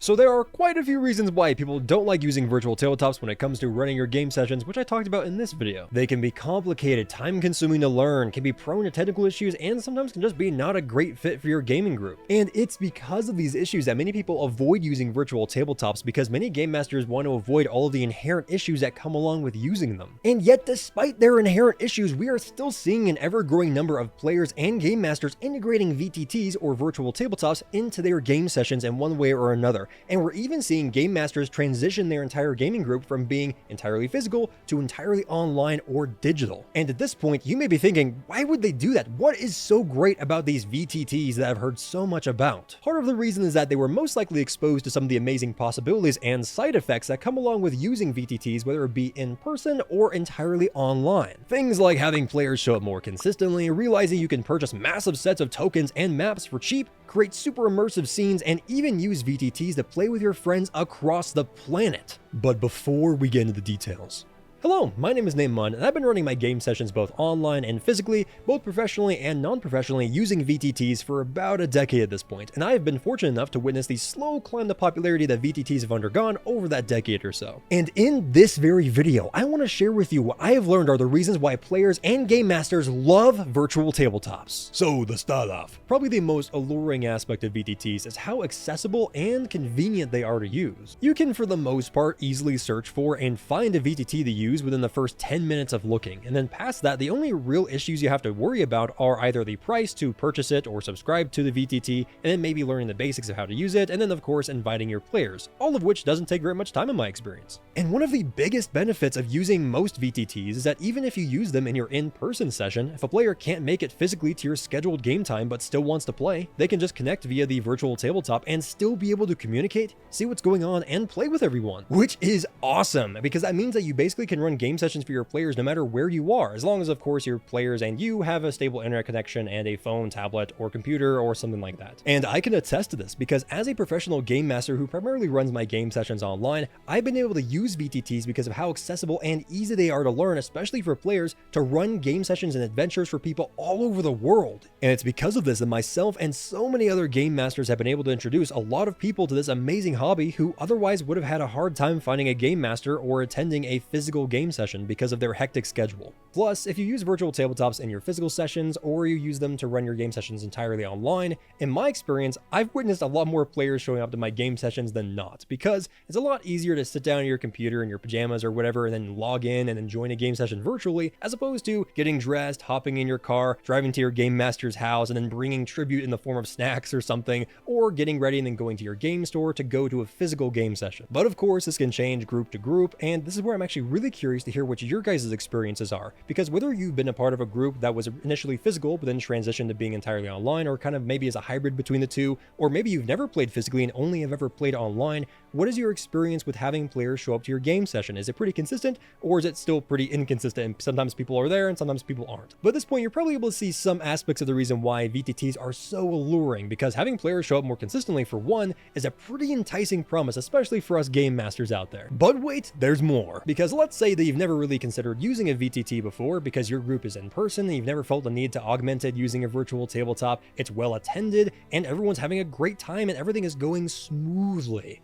So there are quite a few reasons why people don't like using virtual tabletops when it comes to running your game sessions, which I talked about in this video. They can be complicated, time-consuming to learn, can be prone to technical issues, and sometimes can just be not a great fit for your gaming group. And it's because of these issues that many people avoid using virtual tabletops, because many game masters want to avoid all of the inherent issues that come along with using them. And yet, despite their inherent issues, we are still seeing an ever-growing number of players and game masters integrating VTTs or virtual tabletops into their game sessions in one way or another. And we're even seeing game masters transition their entire gaming group from being entirely physical to entirely online or digital. And at this point, you may be thinking, why would they do that? What is so great about these VTTs that I've heard so much about? Part of the reason is that they were most likely exposed to some of the amazing possibilities and side effects that come along with using VTTs, whether it be in person or entirely online. Things like having players show up more consistently, realizing you can purchase massive sets of tokens and maps for cheap, create super immersive scenes, and even use VTTs to play with your friends across the planet. But before we get into the details, hello, my name is Neyman, and I've been running my game sessions both online and physically, both professionally and non-professionally, using VTTs for about a decade at this point, and I have been fortunate enough to witness the slow climb to popularity that VTTs have undergone over that decade or so. And in this very video, I want to share with you what I have learned are the reasons why players and game masters love virtual tabletops. So to start off, probably the most alluring aspect of VTTs is how accessible and convenient they are to use. You can, for the most part, easily search for and find a VTT to use within the first 10 minutes of looking, and then past that, the only real issues you have to worry about are either the price to purchase it or subscribe to the VTT, and then maybe learning the basics of how to use it, and then of course inviting your players, all of which doesn't take very much time in my experience. And one of the biggest benefits of using most VTTs is that even if you use them in your in-person session, if a player can't make it physically to your scheduled game time but still wants to play, they can just connect via the virtual tabletop and still be able to communicate, see what's going on, and play with everyone, which is awesome, because that means that you basically can run game sessions for your players no matter where you are, as long as of course your players and you have a stable internet connection and a phone, tablet, or computer or something like that. And I can attest to this because as a professional game master who primarily runs my game sessions online, I've been able to use VTTs because of how accessible and easy they are to learn, especially for players to run game sessions and adventures for people all over the world. And it's because of this that myself and so many other game masters have been able to introduce a lot of people to this amazing hobby who otherwise would have had a hard time finding a game master or attending a physical game session because of their hectic schedule. Plus, if you use virtual tabletops in your physical sessions or you use them to run your game sessions entirely online, in my experience, I've witnessed a lot more players showing up to my game sessions than not, because it's a lot easier to sit down at your computer in your pajamas or whatever and then log in and then join a game session virtually, as opposed to getting dressed, hopping in your car, driving to your game master's house, and then bringing tribute in the form of snacks or something, or getting ready and then going to your game store to go to a physical game session. But of course, this can change group to group, and this is where I'm actually really curious to hear what your guys' experiences are, because whether you've been a part of a group that was initially physical but then transitioned to being entirely online, or kind of maybe as a hybrid between the two, or maybe you've never played physically and only have ever played online, what is your experience with having players show up to your game session? Is it pretty consistent, or is it still pretty inconsistent and sometimes people are there and sometimes people aren't? But at this point, you're probably able to see some aspects of the reason why VTTs are so alluring, because having players show up more consistently, for one, is a pretty enticing promise, especially for us game masters out there. But wait, there's more, because let's say that you've never really considered using a VTT before because your group is in person and you've never felt the need to augment it using a virtual tabletop. It's well attended and everyone's having a great time and everything is going smoothly.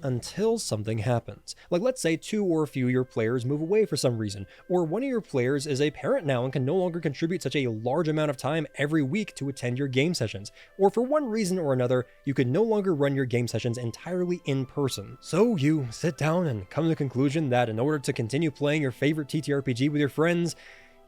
Until something happens. Like, let's say 2 or a few of your players move away for some reason, or one of your players is a parent now and can no longer contribute such a large amount of time every week to attend your game sessions, or for one reason or another, you can no longer run your game sessions entirely in person. So you sit down and come to the conclusion that in order to continue playing your favorite TTRPG with your friends,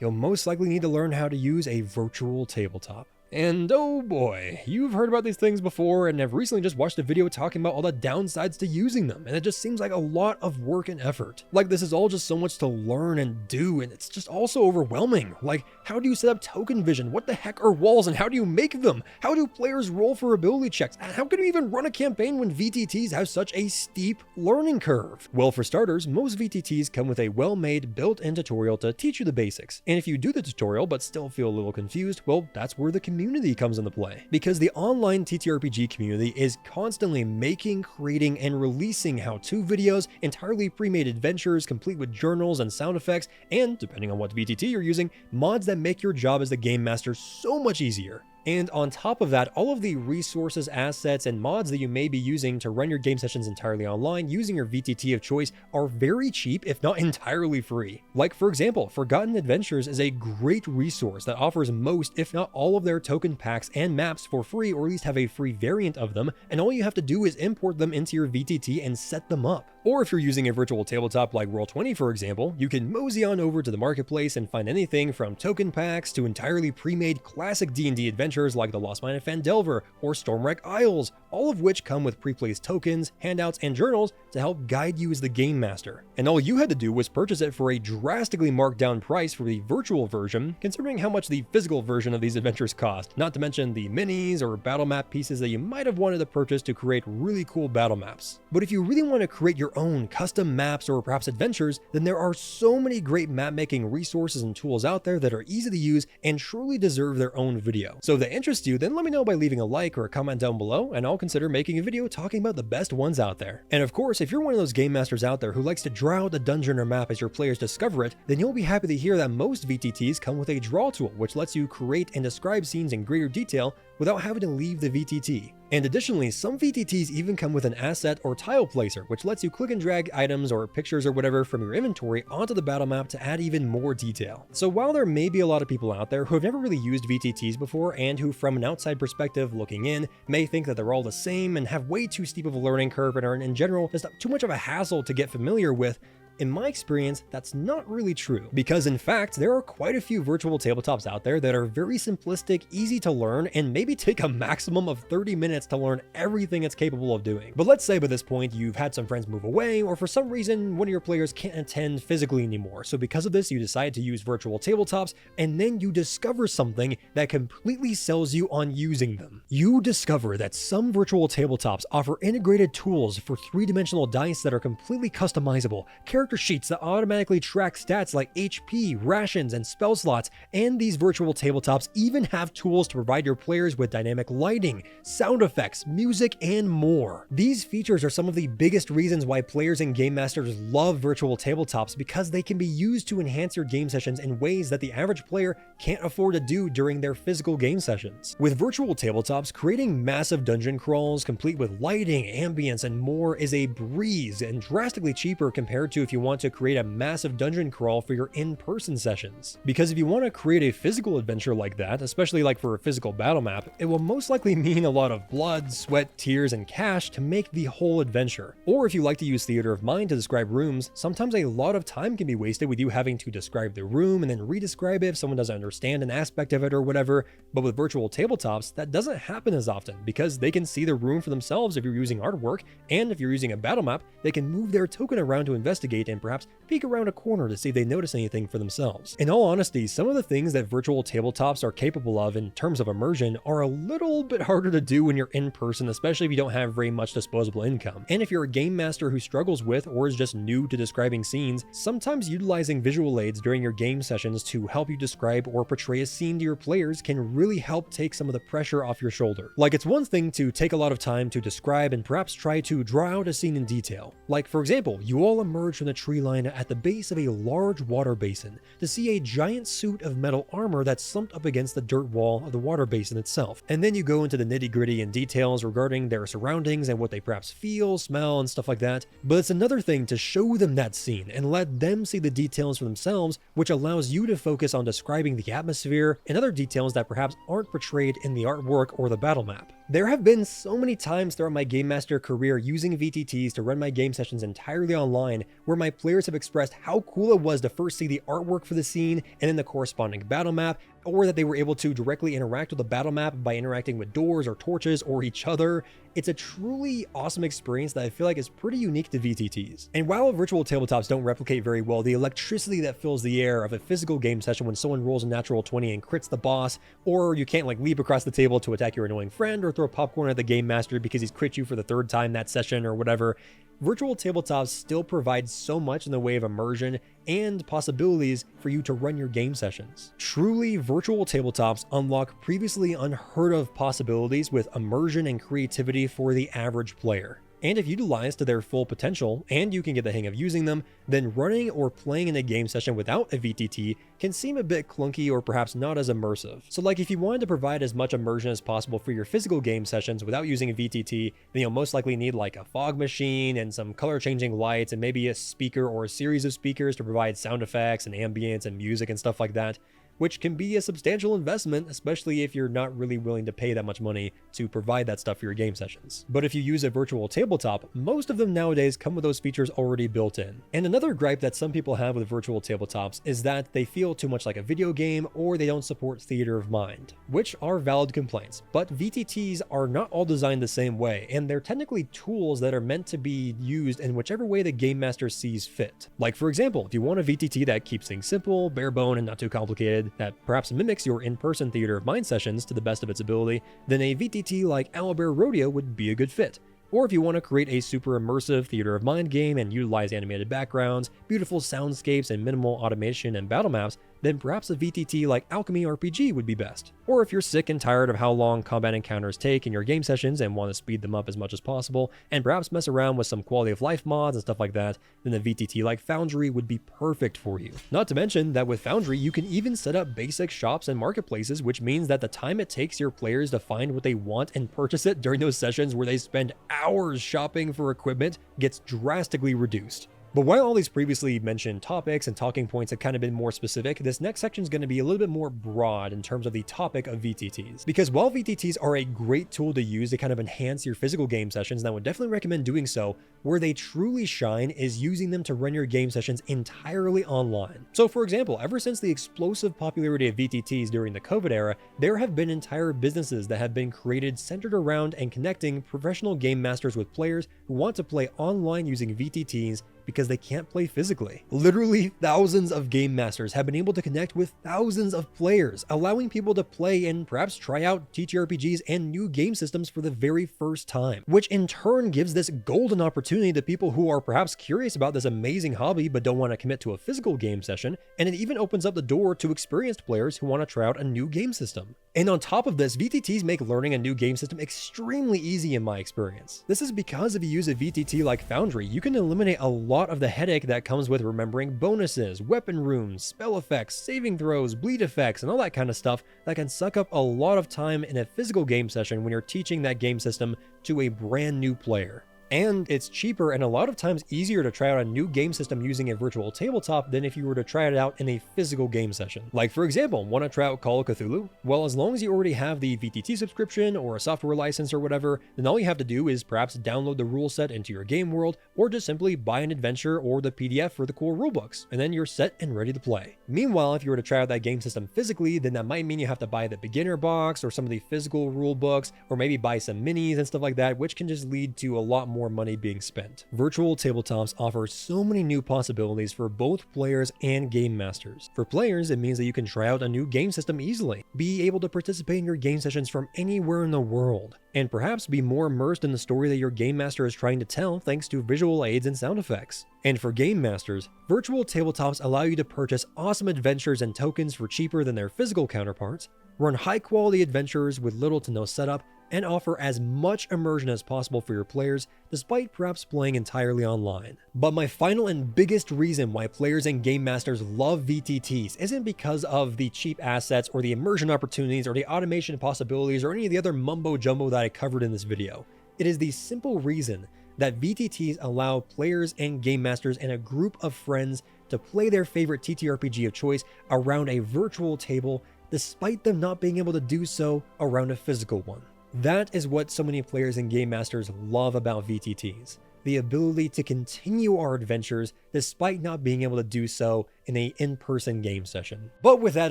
you'll most likely need to learn how to use a virtual tabletop. And oh boy, you've heard about these things before and have recently just watched a video talking about all the downsides to using them, and it just seems like a lot of work and effort. Like, this is all just so much to learn and do, and it's just also overwhelming. Like, how do you set up token vision? What the heck are walls and how do you make them? How do players roll for ability checks? And how can you even run a campaign when VTTs have such a steep learning curve? Well, for starters, most VTTs come with a well-made built-in tutorial to teach you the basics. And if you do the tutorial but still feel a little confused, well, that's where the community comes into play, because the online TTRPG community is constantly making, creating, and releasing how-to videos, entirely pre-made adventures complete with journals and sound effects, and, depending on what VTT you're using, mods that make your job as the game master so much easier. And on top of that, all of the resources, assets, and mods that you may be using to run your game sessions entirely online using your VTT of choice are very cheap, if not entirely free. Like, for example, Forgotten Adventures is a great resource that offers most, if not all, of their token packs and maps for free, or at least have a free variant of them, and all you have to do is import them into your VTT and set them up. Or if you're using a virtual tabletop like Roll20, for example, you can mosey on over to the marketplace and find anything from token packs to entirely pre-made classic D&D adventures like the Lost Mine of Phandelver or Stormwreck Isles, all of which come with pre-placed tokens, handouts, and journals to help guide you as the game master. And all you had to do was purchase it for a drastically marked down price for the virtual version, considering how much the physical version of these adventures cost, not to mention the minis or battle map pieces that you might have wanted to purchase to create really cool battle maps. But if you really want to create your own custom maps or perhaps adventures, then there are so many great map making resources and tools out there that are easy to use and truly deserve their own video. So if that interests you, then let me know by leaving a like or a comment down below, and I'll consider making a video talking about the best ones out there. And of course, if you're one of those game masters out there who likes to draw out a dungeon or map as your players discover it, then you'll be happy to hear that most VTTs come with a draw tool, which lets you create and describe scenes in greater detail without having to leave the VTT. And additionally, some VTTs even come with an asset or tile placer, which lets you click and drag items or pictures or whatever from your inventory onto the battle map to add even more detail. So while there may be a lot of people out there who have never really used VTTs before and who from an outside perspective looking in may think that they're all the same and have way too steep of a learning curve and are in general just too much of a hassle to get familiar with, in my experience, that's not really true, because in fact, there are quite a few virtual tabletops out there that are very simplistic, easy to learn, and maybe take a maximum of 30 minutes to learn everything it's capable of doing. But let's say by this point you've had some friends move away, or for some reason one of your players can't attend physically anymore, so because of this you decide to use virtual tabletops, and then you discover something that completely sells you on using them. You discover that some virtual tabletops offer integrated tools for three-dimensional dice that are completely customizable, character sheets that automatically track stats like HP, rations, and spell slots, and these virtual tabletops even have tools to provide your players with dynamic lighting, sound effects, music, and more. These features are some of the biggest reasons why players and game masters love virtual tabletops, because they can be used to enhance your game sessions in ways that the average player can't afford to do during their physical game sessions. With virtual tabletops, creating massive dungeon crawls complete with lighting, ambience, and more is a breeze and drastically cheaper compared to if you want to create a massive dungeon crawl for your in-person sessions. Because if you want to create a physical adventure like that, especially like for a physical battle map, it will most likely mean a lot of blood, sweat, tears, and cash to make the whole adventure. Or if you like to use theater of mind to describe rooms, sometimes a lot of time can be wasted with you having to describe the room and then re-describe it if someone doesn't understand an aspect of it or whatever. But with virtual tabletops, that doesn't happen as often, because they can see the room for themselves if you're using artwork, and if you're using a battle map, they can move their token around to investigate and perhaps peek around a corner to see if they notice anything for themselves. In all honesty, some of the things that virtual tabletops are capable of in terms of immersion are a little bit harder to do when you're in person, especially if you don't have very much disposable income. And if you're a game master who struggles with or is just new to describing scenes, sometimes utilizing visual aids during your game sessions to help you describe or portray a scene to your players can really help take some of the pressure off your shoulder. Like, it's one thing to take a lot of time to describe and perhaps try to draw out a scene in detail. Like, for example, you all emerge from the tree line at the base of a large water basin to see a giant suit of metal armor that's slumped up against the dirt wall of the water basin itself. And then you go into the nitty-gritty and details regarding their surroundings and what they perhaps feel, smell, and stuff like that. But it's another thing to show them that scene and let them see the details for themselves, which allows you to focus on describing the atmosphere and other details that perhaps aren't portrayed in the artwork or the battle map. There have been so many times throughout my Game Master career using VTTs to run my game sessions entirely online where my players have expressed how cool it was to first see the artwork for the scene and then the corresponding battle map, or that they were able to directly interact with the battle map by interacting with doors or torches or each other. It's a truly awesome experience that I feel like is pretty unique to VTTs. And while virtual tabletops don't replicate very well the electricity that fills the air of a physical game session when someone rolls a natural 20 and crits the boss, or you can't like leap across the table to attack your annoying friend or throw popcorn at the game master because he's crit you for the third time that session or whatever, virtual tabletops still provide so much in the way of immersion and possibilities for you to run your game sessions. Truly, virtual tabletops unlock previously unheard of possibilities with immersion and creativity for the average player. And if utilized to their full potential, and you can get the hang of using them, then running or playing in a game session without a VTT can seem a bit clunky or perhaps not as immersive. So like if you wanted to provide as much immersion as possible for your physical game sessions without using a VTT, then you'll most likely need like a fog machine and some color changing lights and maybe a speaker or a series of speakers to provide sound effects and ambience and music and stuff like that, which can be a substantial investment, especially if you're not really willing to pay that much money to provide that stuff for your game sessions. But if you use a virtual tabletop, most of them nowadays come with those features already built in. And another gripe that some people have with virtual tabletops is that they feel too much like a video game or they don't support theater of mind, which are valid complaints. But VTTs are not all designed the same way, and they're technically tools that are meant to be used in whichever way the game master sees fit. Like for example, if you want a VTT that keeps things simple, bare bone, and not too complicated, that perhaps mimics your in-person theater of mind sessions to the best of its ability, then a VTT like Owlbear Rodeo would be a good fit. Or if you want to create a super immersive theater of mind game and utilize animated backgrounds, beautiful soundscapes, and minimal automation and battle maps, then perhaps a VTT like Alchemy RPG would be best. Or if you're sick and tired of how long combat encounters take in your game sessions and want to speed them up as much as possible, and perhaps mess around with some quality of life mods and stuff like that, then a VTT like Foundry would be perfect for you. Not to mention that with Foundry, you can even set up basic shops and marketplaces, which means that the time it takes your players to find what they want and purchase it during those sessions where they spend hours shopping for equipment gets drastically reduced. But while all these previously mentioned topics and talking points have kind of been more specific, this next section is going to be a little bit more broad in terms of the topic of VTTs. Because while VTTs are a great tool to use to kind of enhance your physical game sessions, and I would definitely recommend doing so, where they truly shine is using them to run your game sessions entirely online. So for example, ever since the explosive popularity of VTTs during the COVID era, there have been entire businesses that have been created centered around and connecting professional game masters with players who want to play online using VTTs because they can't play physically. Literally thousands of game masters have been able to connect with thousands of players, allowing people to play and perhaps try out TTRPGs and new game systems for the very first time, which in turn gives this golden opportunity to people who are perhaps curious about this amazing hobby but don't want to commit to a physical game session, and it even opens up the door to experienced players who want to try out a new game system. And on top of this, VTTs make learning a new game system extremely easy in my experience. This is because if you use a VTT like Foundry, you can eliminate a lot of the headache that comes with remembering bonuses, weapon runes, spell effects, saving throws, bleed effects, and all that kind of stuff that can suck up a lot of time in a physical game session when you're teaching that game system to a brand new player. And it's cheaper and a lot of times easier to try out a new game system using a virtual tabletop than if you were to try it out in a physical game session. Like for example, want to try out Call of Cthulhu? Well, as long as you already have the VTT subscription or a software license or whatever, then all you have to do is perhaps download the rule set into your game world, or just simply buy an adventure or the PDF for the core rulebooks, and then you're set and ready to play. Meanwhile, if you were to try out that game system physically, then that might mean you have to buy the beginner box or some of the physical rule books, or maybe buy some minis and stuff like that, which can just lead to a lot more money being spent. Virtual tabletops offer so many new possibilities for both players and game masters. For players, it means that you can try out a new game system easily, be able to participate in your game sessions from anywhere in the world, and perhaps be more immersed in the story that your game master is trying to tell thanks to visual aids and sound effects. And for game masters, virtual tabletops allow you to purchase awesome adventures and tokens for cheaper than their physical counterparts, run high-quality adventures with little to no setup, and offer as much immersion as possible for your players, despite perhaps playing entirely online. But my final and biggest reason why players and game masters love VTTs isn't because of the cheap assets or the immersion opportunities or the automation possibilities or any of the other mumbo jumbo that I covered in this video. It is the simple reason that VTTs allow players and game masters and a group of friends to play their favorite TTRPG of choice around a virtual table, despite them not being able to do so around a physical one. That is what so many players and game masters love about VTTs. The ability to continue our adventures despite not being able to do so in an in-person game session. But with that,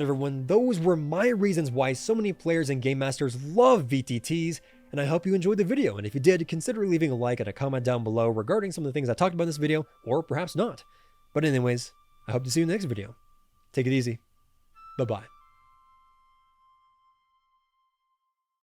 everyone, those were my reasons why so many players and game masters love VTTs, and I hope you enjoyed the video. And if you did, consider leaving a like and a comment down below regarding some of the things I talked about in this video, or perhaps not. But anyways, I hope to see you in the next video. Take it easy. Bye-bye.